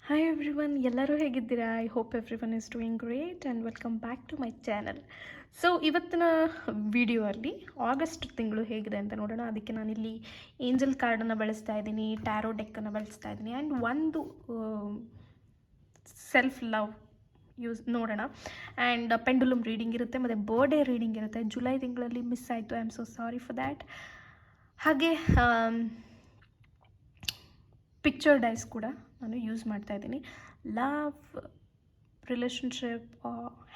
Hi everyone, ಎಲ್ಲರೂ ಹೇಗಿದ್ದೀರಾ? I hope everyone is doing great and welcome back to my channel. So ಇವತ್ತಿನ video ಅಲ್ಲಿ August ತಿಂಗಳು ಹೇಗಿದೆ ಅಂತ ನೋಡೋಣ. ಅದಕ್ಕೆ ನಾನಿಲ್ಲಿ ಏಂಜಲ್ ಕಾರ್ಡನ್ನು ಬಳಸ್ತಾ ಇದ್ದೀನಿ, ಟ್ಯಾರೋ ಡೆಕ್ಕನ್ನು ಬಳಸ್ತಾ ಇದ್ದೀನಿ ಆ್ಯಂಡ್ ಒಂದು ಸೆಲ್ಫ್ ಲವ್ ನೋಡೋಣ. ಆ್ಯಂಡ್ ಪೆಂಡುಲಮ್ ರೀಡಿಂಗ್ ಇರುತ್ತೆ ಮತ್ತು ಬರ್ಡೇ ರೀಡಿಂಗ್ ಇರುತ್ತೆ. ಜುಲೈ ತಿಂಗಳಲ್ಲಿ ಮಿಸ್ ಆಯಿತು, I am so sorry for that. ಹಾಗೆ ಪಿಕ್ಚರ್ ಡೈಸ್ ಕೂಡ ನಾನು ಯೂಸ್ ಮಾಡ್ತಾ ಇದ್ದೀನಿ. ಲವ್, ರಿಲೇಷನ್ಶಿಪ್,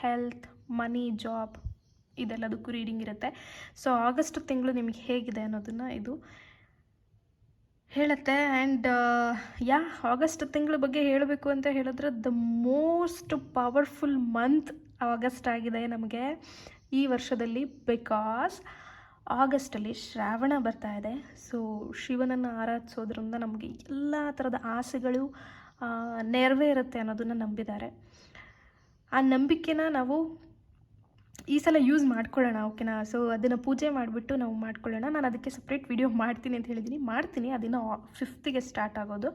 ಹೆಲ್ತ್, ಮನಿ, ಜಾಬ್ ಇದೆಲ್ಲದಕ್ಕೂ ರೀಡಿಂಗ್ ಇರುತ್ತೆ. ಸೊ ಆಗಸ್ಟ್ ತಿಂಗಳು ನಿಮಗೆ ಹೇಗಿದೆ ಅನ್ನೋದನ್ನು ಇದು ಹೇಳುತ್ತೆ. ಆ್ಯಂಡ್ ಆಗಸ್ಟ್ ತಿಂಗಳ ಬಗ್ಗೆ ಹೇಳಬೇಕು ಅಂತ ಹೇಳಿದ್ರೆ the most powerful month August ಆಗಿದೆ ನಮಗೆ ಈ ವರ್ಷದಲ್ಲಿ. ಬಿಕಾಸ್ ಆಗಸ್ಟಲ್ಲಿ ಶ್ರಾವಣ ಬರ್ತಾ ಇದೆ. ಸೊ ಶಿವನನ್ನು ಆರಾಧಿಸೋದ್ರಿಂದ ನಮಗೆ ಎಲ್ಲ ಥರದ ಆಸೆಗಳು ನೆರವೇರುತ್ತೆ ಅನ್ನೋದನ್ನು ನಂಬಿದ್ದಾರೆ. ಆ ನಂಬಿಕೆನ ನಾವು ಈ ಸಲ ಯೂಸ್ ಮಾಡ್ಕೊಳ್ಳೋಣ, ಓಕೆನಾ? ಸೊ ಅದನ್ನು ಪೂಜೆ ಮಾಡಿಬಿಟ್ಟು ನಾವು ಮಾಡ್ಕೊಳ್ಳೋಣ. ನಾನು ಅದಕ್ಕೆ ಸಪ್ರೇಟ್ ವಿಡಿಯೋ ಮಾಡ್ತೀನಿ ಅಂತ ಮಾಡ್ತೀನಿ. ಅದನ್ನು 5th ಸ್ಟಾರ್ಟ್ ಆಗೋದು.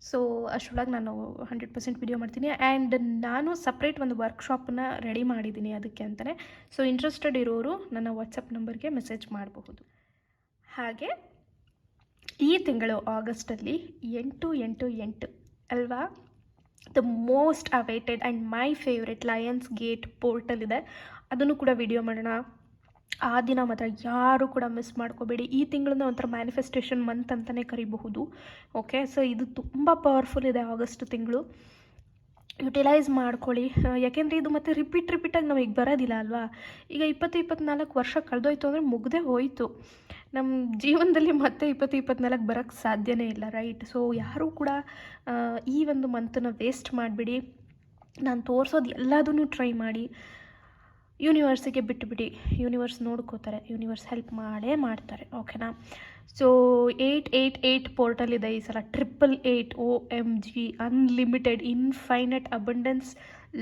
ಸೊ ಅಷ್ಟರೊಳಗೆ ನಾನು 100% ವಿಡಿಯೋ ಮಾಡ್ತೀನಿ. ಆ್ಯಂಡ್ ನಾನು ಸಪ್ರೇಟ್ ಒಂದು ವರ್ಕ್ಶಾಪನ್ನ ರೆಡಿ ಮಾಡಿದ್ದೀನಿ ಅದಕ್ಕೆ ಅಂತಲೇ. ಸೊ ಇಂಟ್ರೆಸ್ಟೆಡ್ ಇರೋರು ನನ್ನ ವಾಟ್ಸಪ್ ನಂಬರ್ಗೆ ಮೆಸೇಜ್ ಮಾಡಬಹುದು. ಹಾಗೆ ಈ ತಿಂಗಳು ಆಗಸ್ಟಲ್ಲಿ 8/8 ಅಲ್ವಾ, the most awaited and my favourite Lions gate portal ಇದೆ. ಅದನ್ನು ಕೂಡ ವಿಡಿಯೋ ಮಾಡೋಣ. ಆ ದಿನ ಮಾತ್ರ ಯಾರು ಕೂಡ ಮಿಸ್ ಮಾಡ್ಕೋಬೇಡಿ. ಈ ತಿಂಗಳನ್ನ ಒಂಥರ ಮ್ಯಾನಿಫೆಸ್ಟೇಷನ್ ಮಂತ್ ಅಂತಲೇ ಕರಿಬಹುದು. ಓಕೆ, ಸೊ ಇದು ತುಂಬ ಪವರ್ಫುಲ್ ಇದೆ ಆಗಸ್ಟ್ ತಿಂಗಳು. ಯುಟಿಲೈಸ್ ಮಾಡ್ಕೊಳ್ಳಿ. ಯಾಕೆಂದರೆ ಇದು ಮತ್ತೆ ರಿಪೀಟಾಗಿ ನಾವು ಈಗ ಬರೋದಿಲ್ಲ ಅಲ್ವಾ. ಈಗ 20-24 ವರ್ಷ ಕಳೆದೋಯ್ತು ಅಂದರೆ ಮುಗ್ದೇ ಹೋಯಿತು. ನಮ್ಮ ಜೀವನದಲ್ಲಿ ಮತ್ತೆ 20-24 ಬರೋಕ್ಕೆ ಸಾಧ್ಯನೇ ಇಲ್ಲ, ರೈಟ್? ಸೊ ಯಾರೂ ಕೂಡ ಈ ಒಂದು ಮಂತನ್ನು ವೇಸ್ಟ್ ಮಾಡಿಬಿಡಿ. ನಾನು ತೋರಿಸೋದು ಎಲ್ಲದನ್ನೂ ಟ್ರೈ ಮಾಡಿ. ಯೂನಿವರ್ಸಿಗೆ ಬಿಟ್ಟುಬಿಡಿ, ಯೂನಿವರ್ಸ್ ನೋಡ್ಕೋತಾರೆ, ಯೂನಿವರ್ಸ್ ಹೆಲ್ಪ್ ಮಾಡೇ ಮಾಡ್ತಾರೆ, ಓಕೆನಾ? ಸೊ 888 ಪೋರ್ಟಲ್ ಇದೆ ಈ ಸಲ. 888 OMG, unlimited, infinite abundance,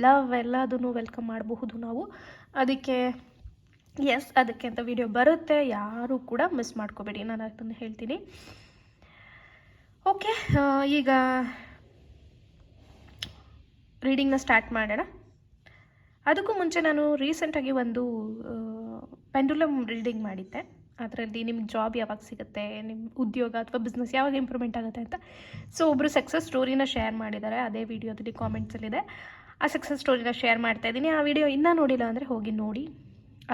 love ಎಲ್ಲದನ್ನು ವೆಲ್ಕಮ್ ಮಾಡಬಹುದು ನಾವು. ಅದಕ್ಕೆ ಅದಕ್ಕೆ ಅಂತ ವಿಡಿಯೋ ಬರುತ್ತೆ, ಯಾರೂ ಕೂಡ ಮಿಸ್ ಮಾಡ್ಕೋಬೇಡಿ, ನಾನು ಅದನ್ನು ಹೇಳ್ತೀನಿ. ಓಕೆ, ಈಗ ರೀಡಿಂಗ್ನ ಸ್ಟಾರ್ಟ್ ಮಾಡೋಣ. ಅದಕ್ಕೂ ಮುಂಚೆ ನಾನು ರೀಸೆಂಟಾಗಿ ಒಂದು ಪೆಂಡುಲಮ್ ರೀಡಿಂಗ್ ಮಾಡಿದ್ದೆ. ಅದರಲ್ಲಿ ನಿಮ್ಗೆ ಜಾಬ್ ಯಾವಾಗ ಸಿಗುತ್ತೆ, ನಿಮ್ಮ ಉದ್ಯೋಗ ಅಥವಾ ಬಿಸ್ನೆಸ್ ಯಾವಾಗ ಇಂಪ್ರೂವ್ಮೆಂಟ್ ಆಗುತ್ತೆ ಅಂತ. ಸೊ ಒಬ್ಬರು ಸಕ್ಸಸ್ ಸ್ಟೋರಿನ ಶೇರ್ ಮಾಡಿದ್ದಾರೆ, ಅದೇ ವಿಡಿಯೋದಲ್ಲಿ ಕಾಮೆಂಟ್ಸಲ್ಲಿದೆ. ಆ ಸಕ್ಸಸ್ ಸ್ಟೋರಿನ ಶೇರ್ ಮಾಡ್ತಾ ಇದ್ದೀನಿ. ಆ ವಿಡಿಯೋ ಇನ್ನೂ ನೋಡಿಲ್ಲ ಅಂದರೆ ಹೋಗಿ ನೋಡಿ,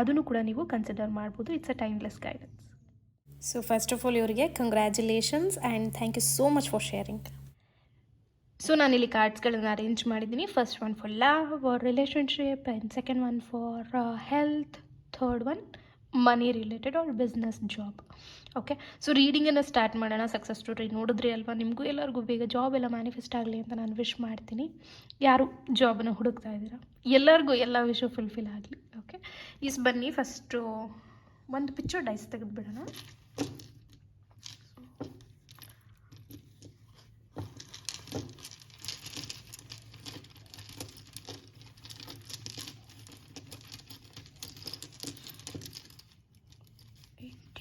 ಅದನ್ನು ಕೂಡ ನೀವು ಕನ್ಸಿಡರ್ ಮಾಡ್ಬೋದು. It's a timeless guidance. So first of all ಇವರಿಗೆ congratulations and thank you so much for sharing. So ನಾನಿಲ್ಲಿ ಕಾರ್ಡ್ಸ್ಗಳನ್ನು ಅರೇಂಜ್ ಮಾಡಿದ್ದೀನಿ. First one for love or relationship, and second one for health, third one money related or business, job. Okay, so ರೀಡಿಂಗನ್ನು start ಮಾಡೋಣ. Success story ನೋಡಿದ್ರಿ ಅಲ್ವಾ, ನಿಮಗೂ ಎಲ್ಲರಿಗೂ ಬೇಗ ಜಾಬ್ ಎಲ್ಲ ಮ್ಯಾನಿಫೆಸ್ಟ್ ಆಗಲಿ ಅಂತ ನಾನು ವಿಶ್ ಮಾಡ್ತೀನಿ. ಯಾರು ಜಾಬನ್ನು ಹುಡುಕ್ತಾ ಇದ್ದೀರಾ, ಎಲ್ಲರಿಗೂ ಎಲ್ಲ ವಿಶ್ ಫುಲ್ಫಿಲ್ ಆಗಲಿ. ಓಕೆ, ಈಸ್ ಬನ್ನಿ ಫಸ್ಟು ಒಂದು ಪಿಕ್ಚರ್ ಡೈಸ್ ತೆಗೆದುಬಿಡೋಣ.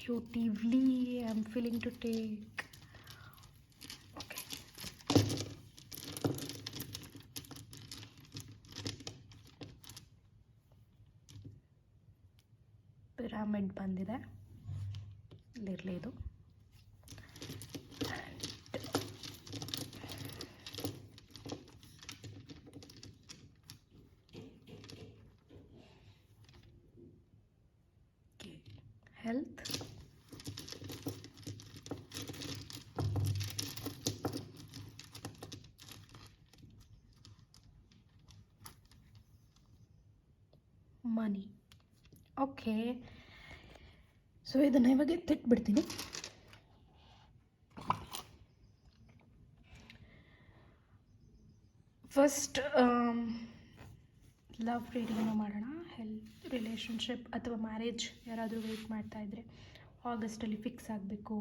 Intuitively I'm feeling to take. Okay, pyramid ಬಂದಿದೆ, ಇಲ್ಲಿರಲಿ ಇದು. ಹೆಲ್ತ್, ಮನಿ. ಓಕೆ, ಸೊ ಇದನ್ನು ಇವಾಗ ತೆಗೆದ್ಬಿಡ್ತೀನಿ. ಫಸ್ಟ್ ಲವ್ ರೀಡಿಂಗ್ನ ಮಾಡೋಣ. ಹೆಲ್ತ್, ರಿಲೇಷನ್ಶಿಪ್ ಅಥವಾ ಮ್ಯಾರೇಜ್ ಯಾರಾದರೂ ವೆಯ್ಟ್ ಮಾಡ್ತಾಯಿದ್ರೆ, ಆಗಸ್ಟಲ್ಲಿ ಫಿಕ್ಸ್ ಆಗಬೇಕು,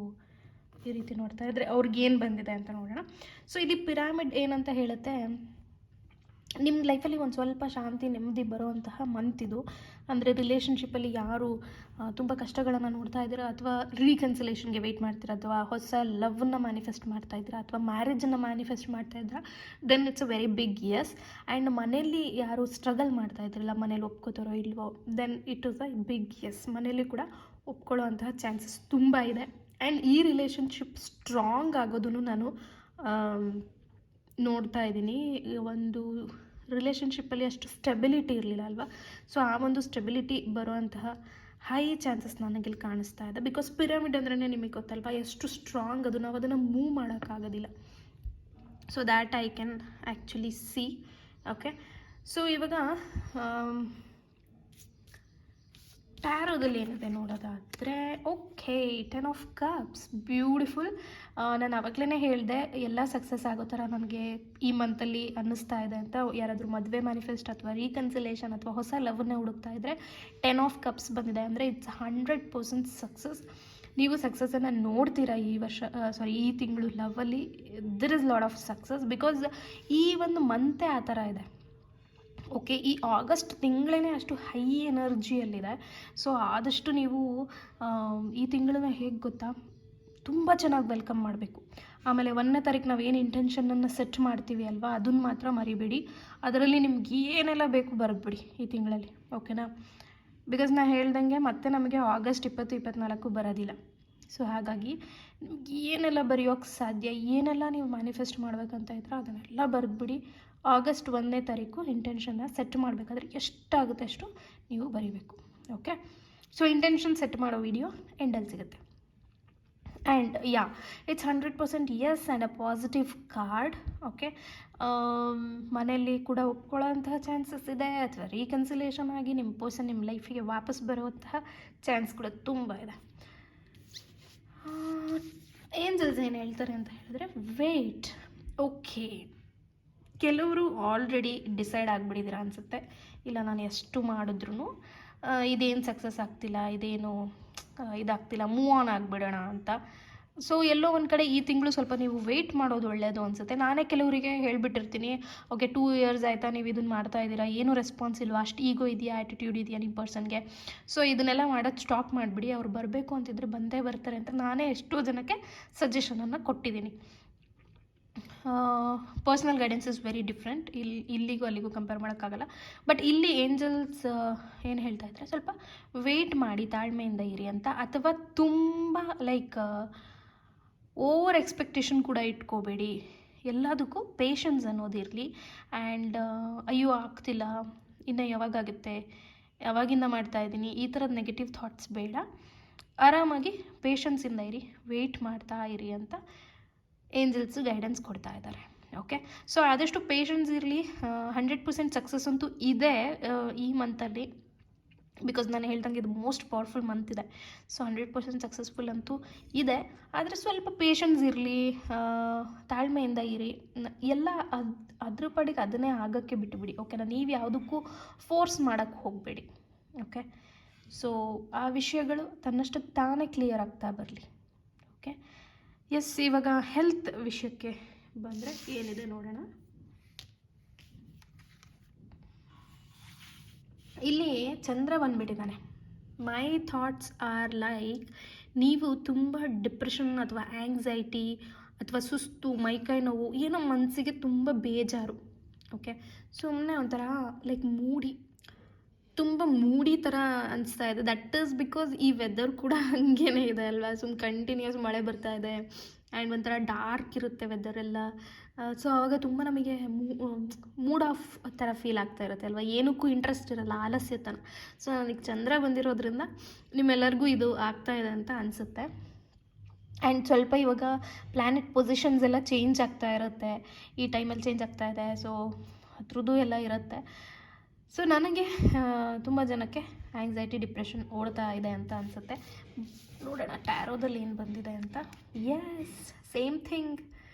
ಈ ರೀತಿ ನೋಡ್ತಾ ಇದ್ದರೆ ಅವ್ರಿಗೇನು ಬಂದಿದೆ ಅಂತ ನೋಡೋಣ. ಸೊ ಇದು ಪಿರಾಮಿಡ್ ಏನಂತ ಹೇಳುತ್ತೆ, ನಿಮ್ಮ ಲೈಫಲ್ಲಿ ಒಂದು ಸ್ವಲ್ಪ ಶಾಂತಿ ನೆಮ್ಮದಿ ಬರುವಂತಹ ಮಂತ್ ಇದು. ಅಂದರೆ ರಿಲೇಷನ್ಶಿಪ್ಪಲ್ಲಿ ಯಾರು ತುಂಬ ಕಷ್ಟಗಳನ್ನು ನೋಡ್ತಾ ಇದ್ದೀರಾ, ಅಥವಾ ರೀಕನ್ಸಿಲೇಷನ್ಗೆ ವೆಯ್ಟ್ ಮಾಡ್ತೀರಾ, ಅಥವಾ ಹೊಸ ಲವ್ನ ಮ್ಯಾನಿಫೆಸ್ಟ್ ಮಾಡ್ತಾ ಇದ್ದೀರಾ, ಅಥವಾ ಮ್ಯಾರೇಜನ್ನು ಮ್ಯಾನಿಫೆಸ್ಟ್ ಮಾಡ್ತಾ ಇದ್ದೀರಾ, then it's a very big yes. And ಮನೇಲಿ ಯಾರು ಸ್ಟ್ರಗಲ್ ಮಾಡ್ತಾ ಇದ್ರಲ್ಲ, ಮನೇಲಿ ಒಪ್ಕೋತಾರೋ ಇಲ್ವೋ, then it is a big yes. ಮನೇಲಿ ಕೂಡ ಒಪ್ಕೊಳ್ಳೋ ಅಂತಹ ಚಾನ್ಸಸ್ ತುಂಬ ಇದೆ. ಆ್ಯಂಡ್ ಈ ರಿಲೇಷನ್ಶಿಪ್ ಸ್ಟ್ರಾಂಗ್ ಆಗೋದನ್ನು ನಾನು ನೋಡ್ತಾ ಇದ್ದೀನಿ. ಒಂದು ರಿಲೇಷನ್ಶಿಪ್ಪಲ್ಲಿ ಅಷ್ಟು ಸ್ಟೆಬಿಲಿಟಿ ಇರಲಿಲ್ಲ ಅಲ್ವಾ, ಸೊ ಆ ಒಂದು ಸ್ಟೆಬಿಲಿಟಿ ಬರುವಂತಹ ಹೈ ಚಾನ್ಸಸ್ ನನಗಿಲ್ಲಿ ಕಾಣಿಸ್ತಾ ಇದೆ. ಬಿಕಾಸ್ ಪಿರಮಿಡ್ ಅಂದ್ರೇ ನಿಮಗೆ ಗೊತ್ತಲ್ವಾ ಎಷ್ಟು ಸ್ಟ್ರಾಂಗ್ ಅದು, ನಾವು ಅದನ್ನು ಮೂವ್ ಮಾಡೋಕ್ಕಾಗೋದಿಲ್ಲ. So that I can actually C. Okay, so ಇವಾಗ ಟ್ಯಾರೋದಲ್ಲಿ ಏನಿದೆ ನೋಡೋದಾದರೆ, ಓಕೆ 10 ಆಫ್ ಕಪ್ಸ್, ಬ್ಯೂಟಿಫುಲ್. ನಾನು ಆವಾಗಲೇ ಹೇಳಿದೆ ಎಲ್ಲ ಸಕ್ಸಸ್ ಆಗೋ ಥರ ನನಗೆ ಈ ಮಂತಲ್ಲಿ ಅನ್ನಿಸ್ತಾ ಇದೆ ಅಂತ. ಯಾರಾದರೂ ಮದುವೆ ಮ್ಯಾನಿಫೆಸ್ಟ್ ಅಥವಾ ರೀಕನ್ಸಿಲೇಷನ್ ಅಥವಾ ಹೊಸ ಲವ್ನೇ ಹುಡುಕ್ತಾ ಇದ್ದರೆ 10 ಆಫ್ ಕಪ್ಸ್ ಬಂದಿದೆ ಅಂದರೆ ಇಟ್ಸ್ 100% ಸಕ್ಸಸ್. ನೀವು ಸಕ್ಸಸ್ಸನ್ನು ನೋಡ್ತೀರಾ ಈ ವರ್ಷ, ಈ ತಿಂಗಳು ಲವ್ವಲ್ಲಿ. There is lot of success because ಈ ಒಂದು ಮಂತೇ ಆ ಥರ ಇದೆ. ಓಕೆ, ಈ ಆಗಸ್ಟ್ ತಿಂಗಳೇ ಅಷ್ಟು ಹೈ ಎನರ್ಜಿಯಲ್ಲಿದೆ. ಸೊ ಆದಷ್ಟು ನೀವು ಈ ತಿಂಗಳನ್ನ ಹೇಗೆ ಗೊತ್ತಾ, ತುಂಬ ಚೆನ್ನಾಗಿ ವೆಲ್ಕಮ್ ಮಾಡಬೇಕು. ಆಮೇಲೆ 1ನೇ ತಾರೀಕು ನಾವು ಏನು ಇಂಟೆನ್ಷನನ್ನು ಸೆಟ್ ಮಾಡ್ತೀವಿ ಅಲ್ವಾ, ಅದನ್ನು ಮಾತ್ರ ಮರಿಬೇಡಿ. ಅದರಲ್ಲಿ ನಿಮ್ಗೆ ಏನೆಲ್ಲ ಬೇಕು ಬರೆದ್ಬಿಡಿ ಈ ತಿಂಗಳಲ್ಲಿ, ಓಕೆನಾ. ಬಿಕಾಸ್ ನಾನು ಹೇಳ್ದಂಗೆ ಮತ್ತೆ ನಮಗೆ ಆಗಸ್ಟ್ 20-24 ಬರೋದಿಲ್ಲ. ಸೊ ಹಾಗಾಗಿ ನಿಮ್ಗೆ ಏನೆಲ್ಲ ಬರೆಯೋಕ್ಕೆ ಸಾಧ್ಯ, ಏನೆಲ್ಲ ನೀವು ಮ್ಯಾನಿಫೆಸ್ಟ್ ಮಾಡಬೇಕಂತ ಇದ್ರೆ ಅದನ್ನೆಲ್ಲ ಬರೆದ್ಬಿಡಿ. ಆಗಸ್ಟ್ 1ನೇ ತಾರೀಕು ಇಂಟೆನ್ಷನ್ನ ಸೆಟ್ ಮಾಡಬೇಕಾದ್ರೆ ಎಷ್ಟಾಗುತ್ತೆ ಅಷ್ಟು ನೀವು ಬರೀಬೇಕು. ಓಕೆ, ಸೊ ಇಂಟೆನ್ಷನ್ ಸೆಟ್ ಮಾಡೋ ವಿಡಿಯೋ ಎಂಡಲ್ಲಿ ಸಿಗುತ್ತೆ. And it's 100% Yes and a positive card. Okay, ಮನೆಯಲ್ಲಿ ಕೂಡ ಒಪ್ಕೊಳ್ಳೋಂತಹ ಚಾನ್ಸಸ್ ಇದೆ, ಅಥವಾ ರೀಕನ್ಸಿಲೇಷನ್ ಆಗಿ ನಿಮ್ಮ ಪರ್ಸನ್ ನಿಮ್ಮ ಲೈಫಿಗೆ ವಾಪಸ್ ಬರುವಂತಹ ಚಾನ್ಸ್ ಕೂಡ ತುಂಬ ಇದೆ. ಏಂಜಲ್ಸ್ ಏನು ಹೇಳ್ತಾರೆ ಅಂತ ಹೇಳಿದ್ರೆ, ವೇಟ್. ಓಕೆ, ಕೆಲವರು ಆಲ್ರೆಡಿ ಡಿಸೈಡ್ ಆಗಿಬಿಟ್ಟಿದ್ದೀರಾ ಅನಿಸುತ್ತೆ, ಇಲ್ಲ ನಾನು ಎಷ್ಟು ಮಾಡಿದ್ರೂ ಇದೇನು ಸಕ್ಸಸ್ ಆಗ್ತಿಲ್ಲ, ಇದೇನು ಇದಾಗ್ತಿಲ್ಲ, ಮೂವ್ ಆನ್ ಆಗಿಬಿಡೋಣ ಅಂತ. ಸೊ ಎಲ್ಲೋ ಒಂದು ಕಡೆ ಈ ತಿಂಗಳು ಸ್ವಲ್ಪ ನೀವು ವೆಯ್ಟ್ ಮಾಡೋದು ಒಳ್ಳೆಯದು ಅನಿಸುತ್ತೆ. ನಾನೇ ಕೆಲವರಿಗೆ ಹೇಳಿಬಿಟ್ಟಿರ್ತೀನಿ, ಓಕೆ 2 years ಆಯಿತಾ ನೀವು ಇದನ್ನು ಮಾಡ್ತಾ ಇದ್ದೀರಾ, ಏನೂ ರೆಸ್ಪಾನ್ಸ್ ಇಲ್ವಾ, ಅಷ್ಟು ಈಗೋ ಇದೆಯಾ, ಆ್ಯಟಿಟ್ಯೂಡ್ ಇದೆಯಾ ನಿಮ್ಮ ಪರ್ಸನ್ಗೆ, ಸೊ ಇದನ್ನೆಲ್ಲ ಮಾಡೋದು ಸ್ಟಾಪ್ ಮಾಡಿಬಿಡಿ, ಅವ್ರು ಬರಬೇಕು ಅಂತಿದ್ರೆ ಬಂದೇ ಬರ್ತಾರೆ ಅಂತ ನಾನೇ ಎಷ್ಟೋ ಜನಕ್ಕೆ ಸಜೆಷನನ್ನು ಕೊಟ್ಟಿದ್ದೀನಿ. Personal guidance is very different. ಇಲ್ಲಿಗೂ ಅಲ್ಲಿಗೂ ಕಂಪೇರ್ ಮಾಡೋಕ್ಕಾಗಲ್ಲ. ಬಟ್ ಇಲ್ಲಿ ಏಂಜಲ್ಸ್ ಏನು ಹೇಳ್ತಾ ಇದ್ದಾರೆ, ಸ್ವಲ್ಪ ವೆಯ್ಟ್ ಮಾಡಿ, ತಾಳ್ಮೆಯಿಂದ ಇರಿ ಅಂತ. ಅಥವಾ ತುಂಬ ಲೈಕ್ ಓವರ್ ಎಕ್ಸ್ಪೆಕ್ಟೇಷನ್ ಕೂಡ ಇಟ್ಕೋಬೇಡಿ, ಎಲ್ಲದಕ್ಕೂ ಪೇಷನ್ಸ್ ಅನ್ನೋದಿರಲಿ. ಆ್ಯಂಡ್ ಅಯ್ಯೋ ಆಗ್ತಿಲ್ಲ, ಇನ್ನು ಯಾವಾಗುತ್ತೆ, ಯಾವಾಗಿಂದ ಮಾಡ್ತಾಯಿದ್ದೀನಿ, ಈ ಥರದ ನೆಗೆಟಿವ್ ಥಾಟ್ಸ್ ಬೇಡ. ಆರಾಮಾಗಿ ಪೇಷನ್ಸಿಂದ ಇರಿ, ವೆಯ್ಟ್ ಮಾಡ್ತಾ ಇರಿ ಅಂತ ಏಂಜಲ್ಸು ಗೈಡೆನ್ಸ್ ಕೊಡ್ತಾ ಇದ್ದಾರೆ. ಓಕೆ, ಸೊ ಆದಷ್ಟು ಪೇಷನ್ಸ್ ಇರಲಿ. 100% ಸಕ್ಸಸ್ ಅಂತೂ ಇದೆ ಈ ಮಂತಲ್ಲಿ. ಬಿಕಾಸ್ ನಾನು ಹೇಳ್ದಂಗೆ ಇದು ಮೋಸ್ಟ್ ಪವರ್ಫುಲ್ ಮಂತ್ ಇದೆ. ಸೊ 100% ಸಕ್ಸಸ್ಫುಲ್ ಅಂತೂ ಇದೆ. ಆದರೆ ಸ್ವಲ್ಪ ಪೇಷನ್ಸ್ ಇರಲಿ, ತಾಳ್ಮೆಯಿಂದ ಇರಿ. ಎಲ್ಲ ಅದ್ರ ಪಾಡಿಗೆ ಅದನ್ನೇ ಆಗೋಕ್ಕೆ ಬಿಟ್ಟುಬಿಡಿ. ಓಕೆನಾ, ನೀವು ಯಾವುದಕ್ಕೂ ಫೋರ್ಸ್ ಮಾಡೋಕ್ಕೆ ಹೋಗಬೇಡಿ. ಓಕೆ, ಸೊ ಆ ವಿಷಯಗಳು ತನ್ನಷ್ಟು ತಾನೇ ಕ್ಲಿಯರ್ ಆಗ್ತಾ ಬರಲಿ. ಓಕೆ, ಎಸ್, ಇವಾಗ ಹೆಲ್ತ್ ವಿಷಯಕ್ಕೆ ಬಂದರೆ ಏನಿದೆ ನೋಡೋಣ. ಇಲ್ಲಿ ಚಂದ್ರ ಬಂದುಬಿಟ್ಟಿದ್ದಾನೆ. ಮೈ ಥಾಟ್ಸ್ ಆರ್ ಲೈಕ್, ನೀವು ತುಂಬ ಡಿಪ್ರೆಷನ್ ಅಥವಾ ಆ್ಯಂಗ್ಸೈಟಿ ಅಥವಾ ಸುಸ್ತು, ಮೈಕೈ ನೋವು, ಏನೋ ಮನಸ್ಸಿಗೆ ತುಂಬ ಬೇಜಾರು. ಓಕೆ, ಸುಮ್ಮನೆ ಒಂಥರ ಲೈಕ್ ತುಂಬ ಮೂಡಿ ಥರ ಅನಿಸ್ತಾ ಇದೆ. ದಟ್ ಈಸ್ ಬಿಕಾಸ್ ಈ ವೆದರ್ ಕೂಡ ಹಾಗೇ ಇದೆ ಅಲ್ವಾ, ಕಂಟಿನ್ಯೂಸ್ ಮಳೆ ಬರ್ತಾ ಇದೆ. ಆ್ಯಂಡ್ ಒಂಥರ ಡಾರ್ಕ್ ಇರುತ್ತೆ ವೆದರೆಲ್ಲ. ಸೊ ಆವಾಗ ತುಂಬ ನಮಗೆ ಮೂಡ್ ಆಫ್ ಥರ ಫೀಲ್ ಆಗ್ತಾ ಇರುತ್ತೆ ಅಲ್ವಾ, ಏನಕ್ಕೂ ಇಂಟ್ರೆಸ್ಟ್ ಇರಲ್ಲ, ಆಲಸ್ಯತನ. ಸೊ ನನಗೆ ಚಂದ್ರ ಬಂದಿರೋದ್ರಿಂದ ನಿಮ್ಮೆಲ್ಲರಿಗೂ ಇದು ಆಗ್ತಾ ಇದೆ ಅಂತ ಅನಿಸುತ್ತೆ. ಆ್ಯಂಡ್ ಸ್ವಲ್ಪ ಇವಾಗ ಪ್ಲ್ಯಾನೆಟ್ ಪೊಸಿಷನ್ಸ್ ಎಲ್ಲ ಚೇಂಜ್ ಆಗ್ತಾ ಇರುತ್ತೆ, ಈ ಟೈಮಲ್ಲಿ ಚೇಂಜ್ ಆಗ್ತಾ ಇದೆ. ಸೊ ಅದ್ರದ್ದು ಎಲ್ಲ ಇರುತ್ತೆ. ಸೊ ನನಗೆ ತುಂಬ ಜನಕ್ಕೆ ಆ್ಯಂಗ್ಸೈಟಿ, ಡಿಪ್ರೆಷನ್ ಓಡ್ತಾ ಇದೆ ಅಂತ ಅನಿಸುತ್ತೆ. ನೋಡೋಣ ಟ್ಯಾರೋದಲ್ಲಿ ಏನು ಬಂದಿದೆ ಅಂತ. Yes, same thing.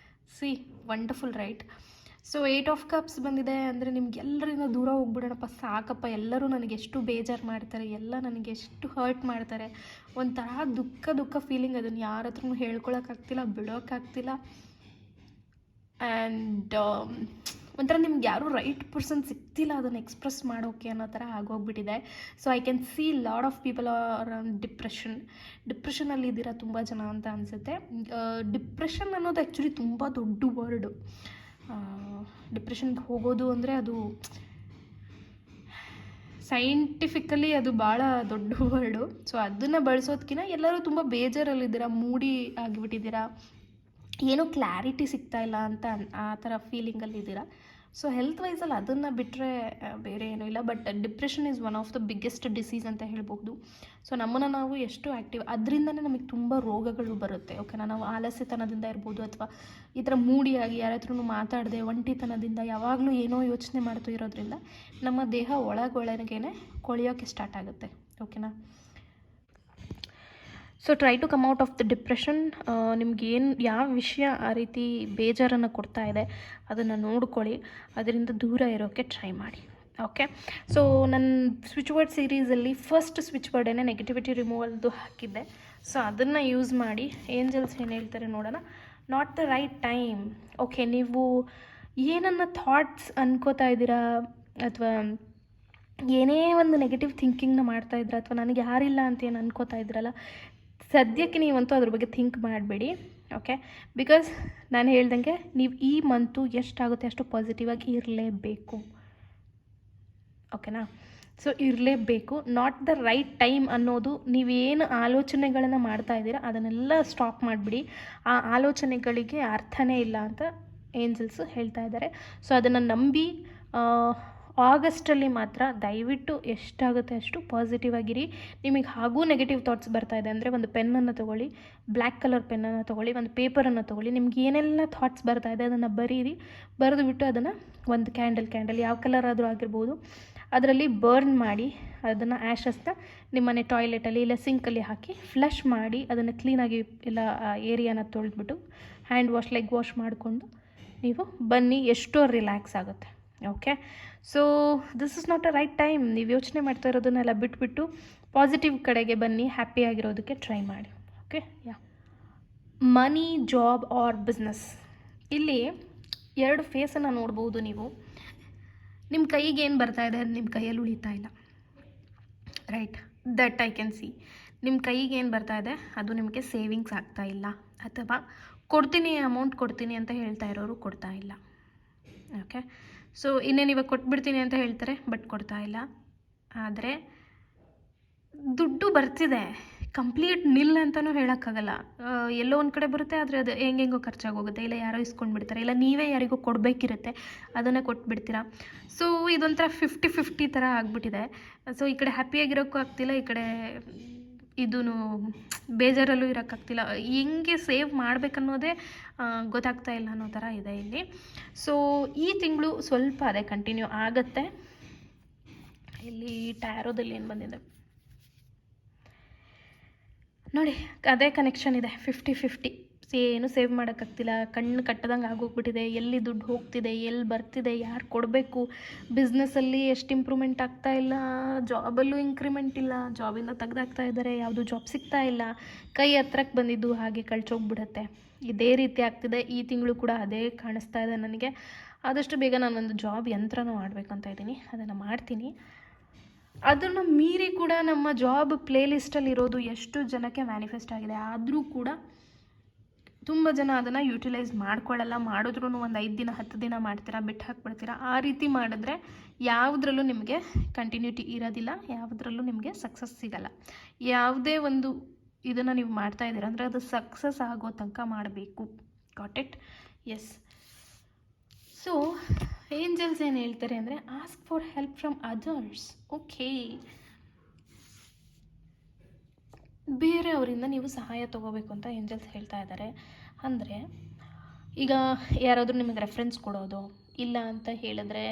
See, wonderful right. So 8 of cups ಬಂದಿದೆ ಅಂದರೆ ನಿಮ್ಗೆ ಎಲ್ಲರಿಂದ ದೂರ ಹೋಗ್ಬಿಡೋಣಪ್ಪ, ಸಾಕಪ್ಪ, ಎಲ್ಲರೂ ನನಗೆ ಎಷ್ಟು ಬೇಜಾರು ಮಾಡ್ತಾರೆ, ಎಲ್ಲ ನನಗೆ ಎಷ್ಟು ಹರ್ಟ್ ಮಾಡ್ತಾರೆ, ಒಂಥರ ದುಃಖ ಫೀಲಿಂಗ್. ಅದನ್ನು ಯಾರ ಹತ್ರನೂ ಹೇಳ್ಕೊಳಕ್ಕಾಗ್ತಿಲ್ಲ, ಬಿಡೋಕ್ಕಾಗ್ತಿಲ್ಲ. ಆ್ಯಂಡ್ ಒಂಥರ ನಿಮ್ಗೆ ಯಾರೂ ರೈಟ್ ಪರ್ಸನ್ ಸಿಗ್ತಿಲ್ಲ ಅದನ್ನು ಎಕ್ಸ್ಪ್ರೆಸ್ ಮಾಡೋಕ್ಕೆ ಅನ್ನೋ ಥರ ಆಗೋಗ್ಬಿಟ್ಟಿದೆ. So I can see lot of people are ಡಿಪ್ರೆಷನಲ್ಲಿ ಇದ್ದೀರಾ ತುಂಬ ಜನ ಅಂತ ಅನಿಸುತ್ತೆ. ಡಿಪ್ರೆಷನ್ ಅನ್ನೋದು ಆ್ಯಕ್ಚುಲಿ ತುಂಬ ದೊಡ್ಡ ವರ್ಡು. ಡಿಪ್ರೆಷನ್ಗೆ ಹೋಗೋದು ಅಂದರೆ ಅದು ಸೈಂಟಿಫಿಕಲಿ ಅದು ಭಾಳ ದೊಡ್ಡ ವರ್ಡು. ಸೊ ಅದನ್ನು ಬಳಸೋದಕ್ಕಿಂತ ಎಲ್ಲರೂ ತುಂಬ ಬೇಜಾರಲ್ಲಿದ್ದೀರಾ, ಮೂಡಿ ಆಗಿಬಿಟ್ಟಿದ್ದೀರಾ, ಏನೋ ಕ್ಲಾರಿಟಿ ಸಿಗ್ತಾ ಇಲ್ಲ ಅಂತ ಆ ಥರ ಫೀಲಿಂಗಲ್ಲಿದ್ದೀರಾ. ಸೊ ಹೆಲ್ತ್ ವೈಸಲ್ಲಿ ಅದನ್ನು ಬಿಟ್ಟರೆ ಬೇರೆ ಏನೂ ಇಲ್ಲ. But depression is one of the biggest disease ಅಂತ ಹೇಳ್ಬೋದು. ಸೊ ನಮ್ಮನ್ನು ನಾವು ಎಷ್ಟು ಆ್ಯಕ್ಟಿವ್, ಅದರಿಂದನೇ ನಮಗೆ ತುಂಬ ರೋಗಗಳು ಬರುತ್ತೆ. ಓಕೆನಾ, ನಾವು ಆಲಸ್ಯತನದಿಂದ ಇರ್ಬೋದು, ಅಥವಾ ಈ ಥರ ಮೂಡಿಯಾಗಿ ಯಾರ ಹತ್ರನೂ ಮಾತಾಡದೆ ಒಂಟಿತನದಿಂದ ಯಾವಾಗಲೂ ಏನೋ ಯೋಚನೆ ಮಾಡ್ತಾ ಇರೋದ್ರಿಂದ ನಮ್ಮ ದೇಹ ಒಳಗೊಳಗೇನೆ ಕೊಳೆಯೋಕ್ಕೆ ಸ್ಟಾರ್ಟ್ ಆಗುತ್ತೆ. ಓಕೆನಾ, so try to come out of the depression. ನಿಮ್ಗೇನು ಯಾವ ವಿಷಯ ಆ ರೀತಿ ಬೇಜಾರನ್ನು ಕೊಡ್ತಾ ಇದೆ ಅದನ್ನು ನೋಡ್ಕೊಳ್ಳಿ, ಅದರಿಂದ ದೂರ ಇರೋಕ್ಕೆ ಟ್ರೈ ಮಾಡಿ. ಓಕೆ, ಸೊ ನನ್ನ ಸ್ವಿಚ್ ವರ್ಡ್ ಸೀರೀಸಲ್ಲಿ ಫಸ್ಟ್ ಸ್ವಿಚ್ ವರ್ಡೇನೆ ನೆಗೆಟಿವಿಟಿ ರಿಮೂವಲ್ದು ಹಾಕಿದ್ದೆ. ಸೊ ಅದನ್ನು ಯೂಸ್ ಮಾಡಿ ಏಂಜಲ್ಸ್ ಏನು ಹೇಳ್ತಾರೆ ನೋಡೋಣ. Not the right time. Okay, ನೀವು ಏನನ್ನ ಥಾಟ್ಸ್ ಅನ್ಕೋತಾ ಇದ್ದೀರಾ, ಅಥವಾ ಏನೇ ಒಂದು ನೆಗೆಟಿವ್ ಥಿಂಕಿಂಗ್ನ ಮಾಡ್ತಾಯಿದ್ದೀರಾ, ಅಥವಾ ನನಗೆ ಯಾರಿಲ್ಲ ಅಂತ ಏನು ಅನ್ಕೋತಾ ಇದ್ದೀರಲ್ಲ, ಸದ್ಯಕ್ಕೆ ನೀವಂತೂ ಅದ್ರ ಬಗ್ಗೆ ಥಿಂಕ್ ಮಾಡಬೇಡಿ. ಓಕೆ, ಬಿಕಾಸ್ ನಾನು ಹೇಳ್ದಂಗೆ ನೀವು ಈ ಮಂತು ಎಷ್ಟಾಗುತ್ತೆ ಅಷ್ಟು ಪಾಸಿಟಿವ್ ಆಗಿ ಇರಲೇಬೇಕು. ಓಕೆನಾ, ಸೊ ಇರಲೇಬೇಕು. ನಾಟ್ ದ ರೈಟ್ ಟೈಮ್ ಅನ್ನೋದು, ನೀವೇನು ಆಲೋಚನೆಗಳನ್ನು ಮಾಡ್ತಾ ಇದ್ದೀರಾ ಅದನ್ನೆಲ್ಲ ಸ್ಟಾಪ್ ಮಾಡಿಬಿಡಿ. ಆ ಆಲೋಚನೆಗಳಿಗೆ ಅರ್ಥನೇ ಇಲ್ಲ ಅಂತ ಏಂಜಲ್ಸು ಹೇಳ್ತಾ ಇದ್ದಾರೆ. ಸೊ ಅದನ್ನು ನಂಬಿ ಆಗಸ್ಟಲ್ಲಿ ಮಾತ್ರ ದಯವಿಟ್ಟು ಎಷ್ಟಾಗುತ್ತೆ ಅಷ್ಟು ಪಾಸಿಟಿವ್ ಆಗಿರಿ. ನಿಮಗೆ ಹಾಗೂ ನೆಗೆಟಿವ್ ಥಾಟ್ಸ್ ಬರ್ತಾ ಇದೆ ಅಂದರೆ ಒಂದು ಪೆನ್ನನ್ನು ತೊಗೊಳ್ಳಿ, ಬ್ಲ್ಯಾಕ್ ಕಲರ್ ಪೆನ್ನನ್ನು ತೊಗೊಳ್ಳಿ, ಒಂದು ಪೇಪರನ್ನು ತೊಗೊಳ್ಳಿ, ನಿಮ್ಗೆ ಏನೆಲ್ಲ ಥಾಟ್ಸ್ ಬರ್ತಾ ಇದೆ ಅದನ್ನು ಬರೀರಿ. ಬರೆದು ಬಿಟ್ಟು ಅದನ್ನು ಒಂದು ಕ್ಯಾಂಡಲ್ ಯಾವ ಕಲರ್ ಆದರೂ ಆಗಿರ್ಬೋದು ಅದರಲ್ಲಿ ಬರ್ನ್ ಮಾಡಿ, ಅದನ್ನು ಆ್ಯಶಸ್ನ ನಿಮ್ಮನೆ ಟಾಯ್ಲೆಟಲ್ಲಿ ಇಲ್ಲ ಸಿಂಕಲ್ಲಿ ಹಾಕಿ ಫ್ಲಶ್ ಮಾಡಿ, ಅದನ್ನು ಕ್ಲೀನಾಗಿ ಎಲ್ಲ ಏರಿಯಾನ ತೊಳೆದ್ಬಿಟ್ಟು ಲೆಗ್ ವಾಶ್ ಮಾಡಿಕೊಂಡು ನೀವು ಬನ್ನಿ, ಎಷ್ಟೋ ರಿಲ್ಯಾಕ್ಸ್ ಆಗುತ್ತೆ. Okay, so this is not a right time. ನೀವು ಯೋಚನೆ ಮಾಡ್ತಾ ಇರೋದನ್ನೆಲ್ಲ ಬಿಟ್ಬಿಟ್ಟು ಪಾಸಿಟಿವ್ ಕಡೆಗೆ ಬನ್ನಿ, ಹ್ಯಾಪಿಯಾಗಿರೋದಕ್ಕೆ ಟ್ರೈ ಮಾಡಿ. ಓಕೆ, ಮನಿ, ಜಾಬ್ ಆರ್ ಬಿಸ್ನೆಸ್, ಇಲ್ಲಿ ಎರಡು ಫೇಸನ್ನು ನೋಡ್ಬೋದು ನೀವು. ನಿಮ್ಮ ಕೈಗೆ ಏನು ಬರ್ತಾ ಇದೆ ಅದು ನಿಮ್ಮ ಕೈಯಲ್ಲಿ ಉಳಿತಾ ಇಲ್ಲ, right, that I can C. ನಿಮ್ಮ ಕೈಗೆ ಏನು ಬರ್ತಾ ಇದೆ ಅದು ನಿಮಗೆ ಸೇವಿಂಗ್ಸ್ ಆಗ್ತಾ ಇಲ್ಲ, ಅಥವಾ ಅಮೌಂಟ್ ಕೊಡ್ತೀನಿ ಅಂತ ಹೇಳ್ತಾ ಇರೋರು ಕೊಡ್ತಾ ಇಲ್ಲ. ಓಕೆ, ಸೊ ಇನ್ನೇನು ಇವಾಗ ಕೊಟ್ಬಿಡ್ತೀನಿ ಅಂತ ಹೇಳ್ತಾರೆ, ಬಟ್ ಕೊಡ್ತಾ ಇಲ್ಲ. ಆದರೆ ದುಡ್ಡು ಬರ್ತಿದೆ, ಕಂಪ್ಲೀಟ್ ನಿಲ್ ಅಂತಲೂ ಹೇಳೋಕ್ಕಾಗಲ್ಲ. ಎಲ್ಲೋ ಒಂದು ಕಡೆ ಬರುತ್ತೆ, ಆದರೆ ಅದು ಹೆಂಗೆಂಗೋ ಖರ್ಚಾಗೋಗುತ್ತೆ, ಇಲ್ಲ ಯಾರೋ ಇಸ್ಕೊಂಡು ಬಿಡ್ತಾರೆ, ಇಲ್ಲ ನೀವೇ ಯಾರಿಗೂ ಕೊಡಬೇಕಿರುತ್ತೆ ಅದನ್ನು ಕೊಟ್ಬಿಡ್ತೀರಾ. ಸೊ ಇದೊಂಥರ 50-50 ಥರ ಆಗಿಬಿಟ್ಟಿದೆ. ಸೊ ಈ ಕಡೆ ಹ್ಯಾಪಿಯಾಗಿರೋಕ್ಕೂ ಆಗ್ತಿಲ್ಲ, ಈ ಕಡೆ ಇದೂ ಬೇಜಾರಲ್ಲೂ ಇರೋಕ್ಕಾಗ್ತಿಲ್ಲ. ಹೆಂಗೆ ಸೇವ್ ಮಾಡಬೇಕನ್ನೋದೇ ಗೊತ್ತಾಗ್ತಾ ಇಲ್ಲ ಅನ್ನೋ ಥರ ಇದೆ ಇಲ್ಲಿ. ಸೊ ಈ ತಿಂಗಳು ಸ್ವಲ್ಪ ಅದೇ ಕಂಟಿನ್ಯೂ ಆಗುತ್ತೆ. ಇಲ್ಲಿ ಟ್ಯಾರೋದಲ್ಲಿ ಏನು ಬಂದಿದೆ ನೋಡಿ, ಅದೇ ಕನೆಕ್ಷನ್ ಇದೆ, 50-50. ಏನು ಸೇವ್ ಮಾಡೋಕ್ಕಾಗ್ತಿಲ್ಲ, ಕಣ್ಣು ಕಟ್ಟದಂಗೆ ಆಗೋಗ್ಬಿಟ್ಟಿದೆ. ಎಲ್ಲಿ ದುಡ್ಡು ಹೋಗ್ತಿದೆ, ಎಲ್ಲಿ ಬರ್ತಿದೆ, ಯಾರು ಕೊಡಬೇಕು, ಬಿಸ್ನೆಸ್ಸಲ್ಲಿ ಎಷ್ಟು ಇಂಪ್ರೂವ್ಮೆಂಟ್ ಆಗ್ತಾ ಇಲ್ಲ, ಜಾಬಲ್ಲೂ ಇಂಕ್ರಿಮೆಂಟ್ ಇಲ್ಲ, ಜಾಬಿಂದ ತೆಗ್ದಾಕ್ತಾ ಇದ್ದಾರೆ, ಯಾವುದು ಜಾಬ್ ಸಿಗ್ತಾ ಇಲ್ಲ, ಕೈ ಹತ್ರಕ್ಕೆ ಬಂದಿದ್ದು ಹಾಗೆ ಕಳ್ಚೋಗ್ಬಿಡುತ್ತೆ. ಇದೇ ರೀತಿ ಆಗ್ತಿದೆ. ಈ ತಿಂಗಳು ಕೂಡ ಅದೇ ಕಾಣಿಸ್ತಾ ಇದೆ ನನಗೆ. ಆದಷ್ಟು ಬೇಗ ನಾನೊಂದು ಜಾಬ್ ಯಂತ್ರನೂ ಮಾಡಬೇಕಂತ ಇದ್ದೀನಿ, ಅದನ್ನು ಮಾಡ್ತೀನಿ. ಅದನ್ನು ಮೀರಿ ಕೂಡ ನಮ್ಮ ಜಾಬ್ ಪ್ಲೇ ಲಿಸ್ಟಲ್ಲಿರೋದು ಎಷ್ಟು ಜನಕ್ಕೆ ಮ್ಯಾನಿಫೆಸ್ಟ್ ಆಗಿದೆ, ಆದರೂ ಕೂಡ ತುಂಬ ಜನ ಅದನ್ನು ಯೂಟಿಲೈಸ್ ಮಾಡ್ಕೊಳ್ಳಲ್ಲ. ಮಾಡಿದ್ರೂ ಒಂದು 5 ದಿನ 10 ದಿನ ಮಾಡ್ತೀರಾ, ಬಿಟ್ಟು ಹಾಕ್ಬಿಡ್ತೀರಾ. ಆ ರೀತಿ ಮಾಡಿದ್ರೆ ಯಾವುದ್ರಲ್ಲೂ ನಿಮಗೆ ಕಂಟಿನ್ಯೂಟಿ ಇರೋದಿಲ್ಲ, ಯಾವುದ್ರಲ್ಲೂ ನಿಮಗೆ ಸಕ್ಸಸ್ ಸಿಗಲ್ಲ. ಯಾವುದೇ ಒಂದು ಇದನ್ನು ನೀವು ಮಾಡ್ತಾ ಇದ್ದೀರಾ ಅಂದರೆ ಅದು ಸಕ್ಸಸ್ ಆಗೋ ತನಕ ಮಾಡಬೇಕು. Got it? Yes. So angels ಏನು ಹೇಳ್ತಾರೆ ಅಂದರೆ, ask for help from others. Okay, ಬೇರೆಯವರಿಂದ ನೀವು ಸಹಾಯ ತೊಗೋಬೇಕು ಅಂತ ಏಂಜಲ್ಸ್ ಹೇಳ್ತಾ ಇದ್ದಾರೆ. ಅಂದರೆ ಈಗ ಯಾರಾದರೂ ನಿಮಗೆ ರೆಫರೆನ್ಸ್ ಕೊಡೋದು, ಇಲ್ಲ ಅಂತ ಹೇಳಿದ್ರೆ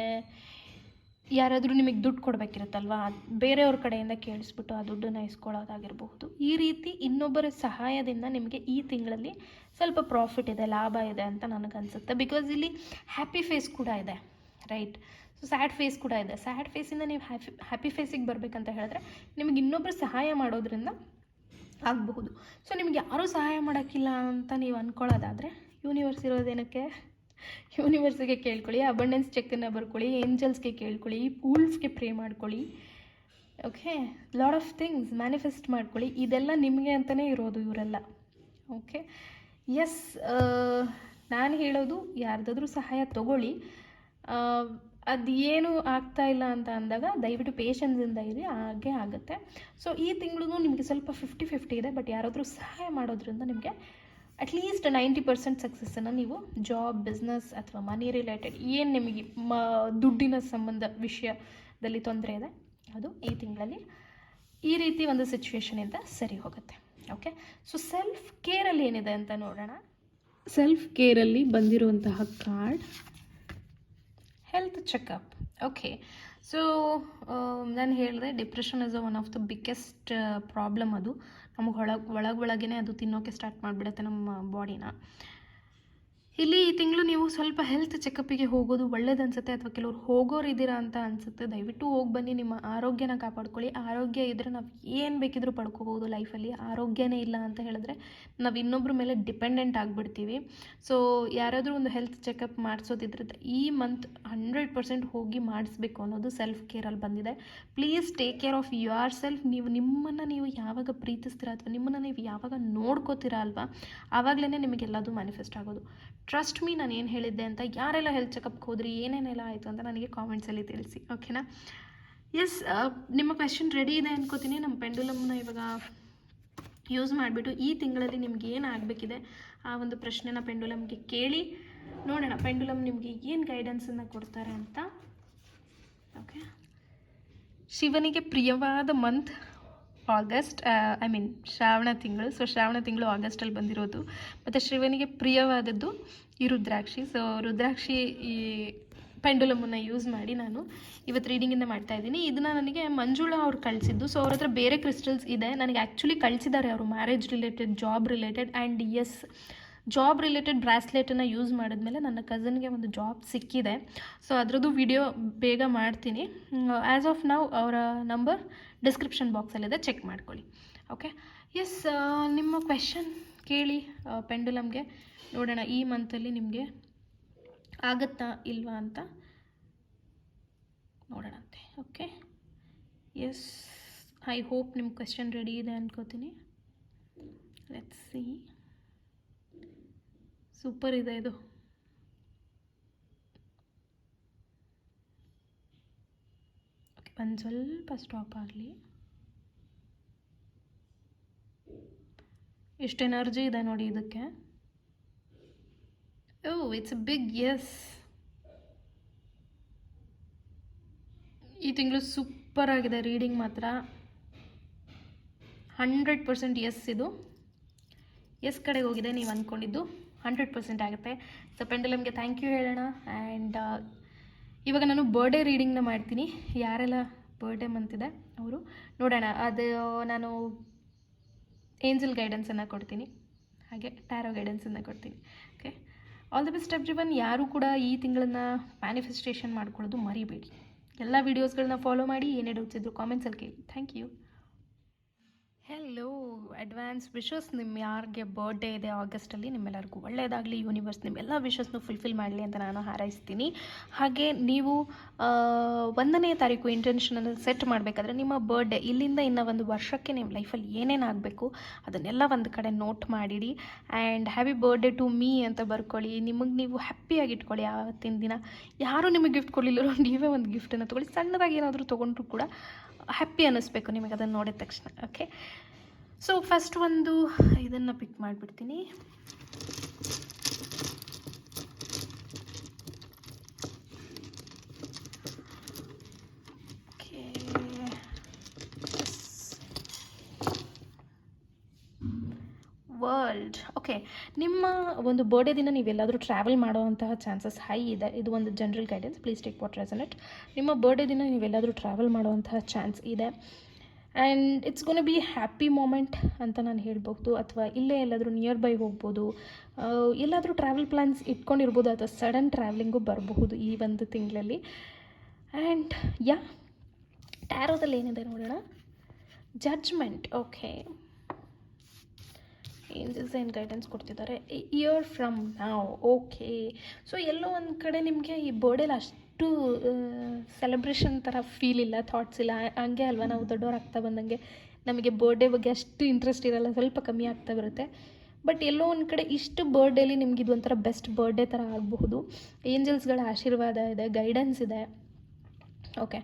ಯಾರಾದರೂ ನಿಮಗೆ ದುಡ್ಡು ಕೊಡಬೇಕಿರುತ್ತಲ್ವ, ಬೇರೆಯವ್ರ ಕಡೆಯಿಂದ ಕೇಳಿಸ್ಬಿಟ್ಟು ಆ ದುಡ್ಡನ್ನು ಇಸ್ಕೊಳ್ಳೋದಾಗಿರಬಹುದು. ಈ ರೀತಿ ಇನ್ನೊಬ್ಬರ ಸಹಾಯದಿಂದ ನಿಮಗೆ ಈ ತಿಂಗಳಲ್ಲಿ ಸ್ವಲ್ಪ ಪ್ರಾಫಿಟ್ ಇದೆ, ಲಾಭ ಇದೆ ಅಂತ ನನಗನ್ಸುತ್ತೆ. ಬಿಕಾಸ್ ಇಲ್ಲಿ ಹ್ಯಾಪಿ ಫೇಸ್ ಕೂಡ ಇದೆ, ರೈಟ್? ಸೊ ಸ್ಯಾಡ್ ಫೇಸ್ ಕೂಡ ಇದೆ. ಸ್ಯಾಡ್ ಫೇಸಿಂದ ನೀವು ಹ್ಯಾಪಿ ಫೇಸಿಗೆ ಬರಬೇಕಂತ ಹೇಳಿದ್ರೆ ನಿಮಗೆ ಇನ್ನೊಬ್ಬರು ಸಹಾಯ ಮಾಡೋದ್ರಿಂದ ಆಗಬಹುದು. ಸೊ ನಿಮ್ಗೆ ಯಾರೂ ಸಹಾಯ ಮಾಡೋಕ್ಕಿಲ್ಲ ಅಂತ ನೀವು ಅಂದ್ಕೊಳ್ಳೋದಾದರೆ ಯೂನಿವರ್ಸ್ ಇರೋದೇನಕ್ಕೆ? ಯೂನಿವರ್ಸಿಗೆ ಕೇಳ್ಕೊಳ್ಳಿ, ಅಬಂಡೆನ್ಸ್ ಚೆಕ್ಕನ್ನು ಬರ್ಕೊಳ್ಳಿ, ಏಂಜಲ್ಸ್ಗೆ ಕೇಳ್ಕೊಳ್ಳಿ, ವೂಲ್ಫ್ಗೆ ಪ್ರೇ ಮಾಡ್ಕೊಳ್ಳಿ. Okay, lot of things manifest ಮಾಡ್ಕೊಳ್ಳಿ. ಇದೆಲ್ಲ ನಿಮಗೆ ಅಂತಲೇ ಇರೋದು ಇವರೆಲ್ಲ. ಓಕೆ, ಎಸ್, ನಾನು ಹೇಳೋದು ಯಾರ್ದಾದ್ರೂ ಸಹಾಯ ತೊಗೊಳ್ಳಿ. ಅದು ಏನು ಆಗ್ತಾ ಇಲ್ಲ ಅಂತ ಅಂದಾಗ ದಯವಿಟ್ಟು ಪೇಷನ್ಸಿಂದ ಇರಿ, ಹಾಗೆ ಆಗುತ್ತೆ. ಸೊ ಈ ತಿಂಗಳು ನಿಮಗೆ ಸ್ವಲ್ಪ 50-50 ಇದೆ. ಬಟ್ ಯಾರಾದರೂ ಸಹಾಯ ಮಾಡೋದ್ರಿಂದ ನಿಮಗೆ ಅಟ್ಲೀಸ್ಟ್ 90% ಸಕ್ಸಸ್ಸನ್ನು ನೀವು ಜಾಬ್, ಬಿಸ್ನೆಸ್ ಅಥವಾ ಮನಿ ರಿಲೇಟೆಡ್ ಏನು ನಿಮಗೆ ದುಡ್ಡಿನ ಸಂಬಂಧ ವಿಷಯದಲ್ಲಿ ತೊಂದರೆ ಇದೆ ಅದು ಈ ತಿಂಗಳಲ್ಲಿ ಈ ರೀತಿ ಒಂದು ಸಿಚುವೇಶನಿಂದ ಸರಿ ಹೋಗುತ್ತೆ. ಓಕೆ, ಸೊ ಸೆಲ್ಫ್ ಕೇರಲ್ಲಿ ಏನಿದೆ ಅಂತ ನೋಡೋಣ. ಸೆಲ್ಫ್ ಕೇರಲ್ಲಿ ಬಂದಿರುವಂತಹ card health checkup. Okay, so ನಾನು ಹೇಳಿದೆ depression is one of the biggest problem. ಅದು ನಮಗೆ ಒಳಗೇ ಅದು ತಿನ್ನೋಕ್ಕೆ ಸ್ಟಾರ್ಟ್ ಮಾಡಿಬಿಡುತ್ತೆ ನಮ್ಮ ಬಾಡಿನ. ಇಲ್ಲಿ ಈ ತಿಂಗಳು ನೀವು ಸ್ವಲ್ಪ ಹೆಲ್ತ್ ಚೆಕಪ್ಪಿಗೆ ಹೋಗೋದು ಒಳ್ಳೇದು ಅನಿಸುತ್ತೆ, ಅಥವಾ ಕೆಲವ್ರು ಹೋಗೋರು ಇದ್ದೀರಾ ಅಂತ ಅನಿಸುತ್ತೆ. ದಯವಿಟ್ಟು ಹೋಗಿ ಬನ್ನಿ, ನಿಮ್ಮ ಆರೋಗ್ಯನ ಕಾಪಾಡ್ಕೊಳ್ಳಿ. ಆರೋಗ್ಯ ಇದ್ದರೆ ನಾವು ಏನು ಬೇಕಿದ್ರೂ ಪಡ್ಕೋಬೋದು ಲೈಫಲ್ಲಿ. ಆರೋಗ್ಯನೇ ಇಲ್ಲ ಅಂತ ಹೇಳಿದ್ರೆ ನಾವು ಇನ್ನೊಬ್ಬರ ಮೇಲೆ ಡಿಪೆಂಡೆಂಟ್ ಆಗಿಬಿಡ್ತೀವಿ. ಸೊ ಯಾರಾದರೂ ಒಂದು ಹೆಲ್ತ್ ಚೆಕಪ್ ಮಾಡಿಸೋದಿದ್ರೆ ಈ ಮಂತ್ 100% ಹೋಗಿ ಮಾಡಿಸ್ಬೇಕು ಅನ್ನೋದು ಸೆಲ್ಫ್ ಕೇರಲ್ಲಿ ಬಂದಿದೆ. Please take care of your self. ನಿಮ್ಮನ್ನು ನೀವು ಯಾವಾಗ ಪ್ರೀತಿಸ್ತೀರಾ ಅಥವಾ ನಿಮ್ಮನ್ನು ನೀವು ಯಾವಾಗ ನೋಡ್ಕೋತೀರಾ ಅಲ್ವಾ, ಆವಾಗಲೇ ನಿಮಗೆಲ್ಲದು ಮ್ಯಾನಿಫೆಸ್ಟ್ ಆಗೋದು. ಟ್ರಸ್ಟ್ ಮೀ, ನಾನು ಏನು ಹೇಳಿದ್ದೆ ಅಂತ. ಯಾರೆಲ್ಲ ಹೆಲ್ತ್ ಚೆಕಪ್ಗೆ ಹೋದ್ರಿ, ಏನೇನೆಲ್ಲ ಆಯಿತು ಅಂತ ನನಗೆ ಕಾಮೆಂಟ್ಸಲ್ಲಿ ತಿಳಿಸಿ. ಓಕೆನಾ? ಎಸ್, ನಿಮ್ಮ ಕ್ವೆಶನ್ ರೆಡಿ ಇದೆ ಅನ್ಕೋತೀನಿ. ನಮ್ಮ ಪೆಂಡುಲಮ್ನ ಇವಾಗ ಯೂಸ್ ಮಾಡಿಬಿಟ್ಟು ಈ ತಿಂಗಳಲ್ಲಿ ನಿಮ್ಗೆ ಏನು ಆಗಬೇಕಿದೆ ಆ ಒಂದು ಪ್ರಶ್ನೆನ ಪೆಂಡುಲಮ್ಗೆ ಕೇಳಿ ನೋಡೋಣ ಪೆಂಡುಲಮ್ ನಿಮಗೆ ಏನು ಗೈಡೆನ್ಸನ್ನು ಕೊಡ್ತಾರೆ ಅಂತ. ಓಕೆ, ಶಿವನಿಗೆ ಪ್ರಿಯವಾದ ಮಂತ್ ಆಗಸ್ಟ್, ಶ್ರಾವಣ ತಿಂಗಳು. ಸೊ ಶ್ರಾವಣ ತಿಂಗಳು ಆಗಸ್ಟಲ್ಲಿ ಬಂದಿರೋದು. ಮತ್ತು ಶಿವನಿಗೆ ಪ್ರಿಯವಾದದ್ದು ಈ ರುದ್ರಾಕ್ಷಿ. ಸೊ ರುದ್ರಾಕ್ಷಿ ಈ ಪೆಂಡುಲಮನ್ನು ಯೂಸ್ ಮಾಡಿ ನಾನು ಇವತ್ತು ರೀಡಿಂಗಿಂದ ಮಾಡ್ತಾಯಿದ್ದೀನಿ. ಇದನ್ನು ನನಗೆ ಮಂಜುಳಾ ಅವ್ರು ಕಳಿಸಿದ್ದು. ಸೊ ಅವ್ರ ಹತ್ರ ಬೇರೆ ಕ್ರಿಸ್ಟಲ್ಸ್ ಇದೆ, ನನಗೆ ಆ್ಯಕ್ಚುಲಿ ಕಳಿಸಿದ್ದಾರೆ ಅವರು, marriage related, job related. And yes, job related ಬ್ರಾಸ್ಲೆಟನ್ನು ಯೂಸ್ ಮಾಡಿದ್ಮೇಲೆ ನನ್ನ ಕಝನ್ಗೆ ಒಂದು ಜಾಬ್ ಸಿಕ್ಕಿದೆ. ಸೊ ಅದರದ್ದು ವಿಡಿಯೋ ಬೇಗ ಮಾಡ್ತೀನಿ. ಆ್ಯಸ್ ಆಫ್ ನೌ ಅವರ ನಂಬರ್ ಡಿಸ್ಕ್ರಿಪ್ಷನ್ ಬಾಕ್ಸಲ್ಲಿದೆ, ಚೆಕ್ ಮಾಡ್ಕೊಳ್ಳಿ. ಓಕೆ, ಎಸ್, ನಿಮ್ಮ ಕ್ವೆಶನ್ ಕೇಳಿ ಪೆಂಡುಲಮ್ಗೆ. ನೋಡೋಣ ಈ ಮಂತಲ್ಲಿ ನಿಮಗೆ ಆಗುತ್ತಾ ಇಲ್ವಾ ಅಂತ ನೋಡೋಣಂತೆ. ಓಕೆ, ಎಸ್, ಐ ಹೋಪ್ ನಿಮ್ಮ ಕ್ವೆಶನ್ ರೆಡಿ ಇದೆ ಅನ್ಕೋತೀನಿ. Let's see. ಸೂಪರ್ ಇದೆ ಇದು. ಓಕೆ, ಒಂದು ಸ್ವಲ್ಪ ಸ್ಟಾಪ್ ಆಗಲಿ. ಎಷ್ಟು ಎನರ್ಜಿ ಇದೆ ನೋಡಿ ಇದಕ್ಕೆ. ಓ, ಇಟ್ಸ್ ಅ ಬಿಗ್ ಎಸ್. ಈ ತಿಂಗಳು ಸೂಪರ್ ಆಗಿದೆ ರೀಡಿಂಗ್ ಮಾತ್ರ. 100% ಎಸ್. ಇದು ಎಸ್ ಕಡೆಗೆ ಹೋಗಿದೆ. ನೀವು ಅಂದ್ಕೊಂಡಿದ್ದು 100% ಆಗುತ್ತೆ. ಸೊ ಪೆಂಡುಲಮ್ಗೆ ಥ್ಯಾಂಕ್ ಯು ಹೇಳೋಣ. ಆ್ಯಂಡ್ ಇವಾಗ ನಾನು ಬರ್ಡೇ ರೀಡಿಂಗ್ನ ಮಾಡ್ತೀನಿ. ಯಾರೆಲ್ಲ ಬರ್ಡೇ ಮಂತಿದೆ ಅವರು ನೋಡೋಣ. ಅದು ನಾನು ಏಂಜಲ್ ಗೈಡೆನ್ಸನ್ನು ಕೊಡ್ತೀನಿ, ಹಾಗೆ ಟ್ಯಾರೋ ಗೈಡೆನ್ಸನ್ನು ಕೊಡ್ತೀನಿ. Okay, all the best everyone. ಯಾರೂ ಕೂಡ ಈ ತಿಂಗಳನ್ನು ಮ್ಯಾನಿಫೆಸ್ಟೇಷನ್ ಮಾಡ್ಕೊಳ್ಳೋದು ಮರಿಬೇಡಿ. ಎಲ್ಲ ವೀಡಿಯೋಸ್ಗಳನ್ನ ಫಾಲೋ ಮಾಡಿ. ಏನೇ ಡೌಟ್ಸ್ ಇದ್ದರೂ ಕಾಮೆಂಟ್ಸಲ್ಲಿ ಕೇಳಿ. Thank you. Hello, advance wishes. ನಿಮ್ಮ ಯಾರಿಗೆ ಬರ್ಡೇ ಇದೆ ಆಗಸ್ಟಲ್ಲಿ ನಿಮ್ಮೆಲ್ಲರಿಗೂ ಒಳ್ಳೆಯದಾಗಲಿ. ಯೂನಿವರ್ಸ್ ನಿಮ್ಮೆಲ್ಲ ವಿಶಸ್ನು ಫುಲ್ಫಿಲ್ ಮಾಡಲಿ ಅಂತ ನಾನು ಹಾರೈಸ್ತೀನಿ. ಹಾಗೆ ನೀವು 1ನೇ ತಾರೀಕು ಇಂಟೆನ್ಷನನ್ನು ಸೆಟ್ ಮಾಡಬೇಕಾದ್ರೆ ನಿಮ್ಮ ಬರ್ಡೇ ಇಲ್ಲಿಂದ ಇನ್ನೂ ಒಂದು ವರ್ಷಕ್ಕೆ ನಿಮ್ಮ ಲೈಫಲ್ಲಿ ಏನೇನು ಆಗಬೇಕು ಅದನ್ನೆಲ್ಲ ಒಂದು ಕಡೆ ನೋಟ್ ಮಾಡಿಡಿ. And happy birthday to me ಅಂತ ಬರ್ಕೊಳ್ಳಿ. ನಿಮಗೆ ನೀವು ಹ್ಯಾಪಿಯಾಗಿ ಇಟ್ಕೊಳ್ಳಿ. ಆವತ್ತಿನ ದಿನ ಯಾರೂ ನಿಮಗೆ ಗಿಫ್ಟ್ ಕೊಡಲಿಲ್ಲರೋ ನೀವೇ ಒಂದು ಗಿಫ್ಟನ್ನು ತೊಗೊಳ್ಳಿ. ಸಣ್ಣದಾಗಿ ಏನಾದರೂ ತೊಗೊಂಡ್ರು ಕೂಡ ಹ್ಯಾಪಿ ಅನ್ನಿಸ್ಬೇಕು ನಿಮಗೆ ಅದನ್ನು ನೋಡಿದ ತಕ್ಷಣ. ಓಕೆ, ಸೊ ಫಸ್ಟ್ ಒಂದು ಇದನ್ನು ಪಿಕ್ ಮಾಡಿಬಿಡ್ತೀನಿ. Okay, world. ಓಕೆ, ನಿಮ್ಮ ಒಂದು ಬರ್ಡೇ ದಿನ ನೀವೆಲ್ಲಾದರೂ ಟ್ರಾವೆಲ್ ಮಾಡೋವಂತಹ ಚಾನ್ಸಸ್ ಹೈ ಇದೆ. ಇದು ಒಂದು general guidance, please take what resonate. ನಿಮ್ಮ ಬರ್ಡೇ ದಿನ ನೀವೆಲ್ಲಾದರೂ ಟ್ರಾವೆಲ್ ಮಾಡೋವಂತಹ ಚಾನ್ಸ್ ಇದೆ. And it's gonna be happy moment ಅಂತ ನಾನು ಹೇಳ್ಬೋದು. ಅಥವಾ ಇಲ್ಲೇ ಎಲ್ಲಾದರೂ ನಿಯರ್ ಬೈ ಹೋಗ್ಬೋದು, ಎಲ್ಲಾದರೂ ಟ್ರಾವೆಲ್ ಪ್ಲ್ಯಾನ್ಸ್ ಇಟ್ಕೊಂಡಿರ್ಬೋದು, ಅಥವಾ ಸಡನ್ ಟ್ರಾವೆಲಿಂಗು ಬರಬಹುದು ಈ ಒಂದು ತಿಂಗಳಲ್ಲಿ. ಆ್ಯಂಡ್ ಟ್ಯಾರೋದಲ್ಲಿ ಏನಿದೆ ನೋಡೋಣ. ಜಡ್ಜ್ಮೆಂಟ್. ಓಕೆ, ಏಂಜಲ್ಸ್ ಏನು ಗೈಡೆನ್ಸ್ ಕೊಡ್ತಿದ್ದಾರೆ, ಇಯರ್ ಫ್ರಮ್ ನಾವು. ಓಕೆ, ಸೊ ಎಲ್ಲೋ ಒಂದು ಕಡೆ ನಿಮಗೆ ಈ ಬರ್ಡೇಲಿ ಅಷ್ಟು ಸೆಲೆಬ್ರೇಷನ್ ಥರ ಫೀಲ್ ಇಲ್ಲ, ಥಾಟ್ಸ್ ಇಲ್ಲ. ಹಂಗೆ ಅಲ್ವಾ, ನಾವು ದೊಡ್ಡವ್ರು ಆಗ್ತಾ ಬಂದಂಗೆ ನಮಗೆ ಬರ್ಡೇ ಬಗ್ಗೆ ಅಷ್ಟು ಇಂಟ್ರೆಸ್ಟ್ ಇರಲ್ಲ, ಸ್ವಲ್ಪ ಕಮ್ಮಿ ಆಗ್ತಾ ಬರುತ್ತೆ. ಬಟ್ ಎಲ್ಲೋ ಒಂದು ಕಡೆ ಇಷ್ಟು ಬರ್ಡೇಲಿ ನಿಮ್ಗೆ ಇದು ಒಂಥರ ಬೆಸ್ಟ್ ಬರ್ಡೇ ಥರ ಆಗಬಹುದು. ಏಂಜಲ್ಸ್ಗಳ ಆಶೀರ್ವಾದ ಇದೆ, ಗೈಡೆನ್ಸ್ ಇದೆ. ಓಕೆ,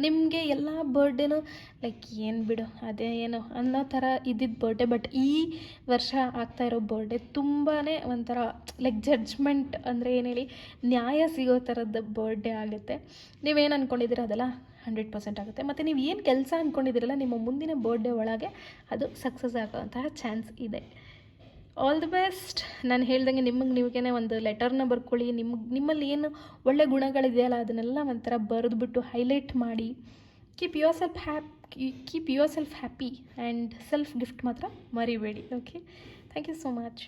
ನಿಮಗೆ ಎಲ್ಲ ಬರ್ಡೇನೂ ಲೈಕ್ ಏನು ಬಿಡು ಅದೇ ಏನು ಅನ್ನೋ ಥರ ಇದ್ದಿದ್ದು ಬರ್ಡೇ. ಬಟ್ ಈ ವರ್ಷ ಆಗ್ತಾ ಇರೋ ಬರ್ಡೇ ತುಂಬಾ ಒಂಥರ ಲೈಕ್ ಜಡ್ಜ್ಮೆಂಟ್ ಅಂದರೆ ಏನು ಹೇಳಿ, ನ್ಯಾಯ ಸಿಗೋ ಥರದ ಬರ್ಡೇ ಆಗುತ್ತೆ. ನೀವೇನು ಅಂದ್ಕೊಂಡಿದ್ದೀರ ಅದೆಲ್ಲ 100% ಆಗುತ್ತೆ. ಮತ್ತು ನೀವು ಏನು ಕೆಲಸ ಅಂದ್ಕೊಂಡಿದ್ದೀರಲ್ಲ, ನಿಮ್ಮ ಮುಂದಿನ ಬರ್ಡೇ ಒಳಗೆ ಅದು ಸಕ್ಸಸ್ ಆಗೋವಂತಹ ಚಾನ್ಸ್ ಇದೆ. All the best. ನಾನು ಹೇಳ್ದಂಗೆ ನೀವೇ ಒಂದು ಲೆಟರ್ನ ಬರ್ಕೊಳ್ಳಿ. ನಿಮ್ಮಲ್ಲಿ ಏನು ಒಳ್ಳೆ ಗುಣಗಳಿದೆಯಲ್ಲ ಅದನ್ನೆಲ್ಲ ಒಂಥರ ಬರೆದ್ಬಿಟ್ಟು ಹೈಲೈಟ್ ಮಾಡಿ. Keep yourself happy and self gift ಮಾತ್ರ ಮರಿಬೇಡಿ. Okay, thank you so much.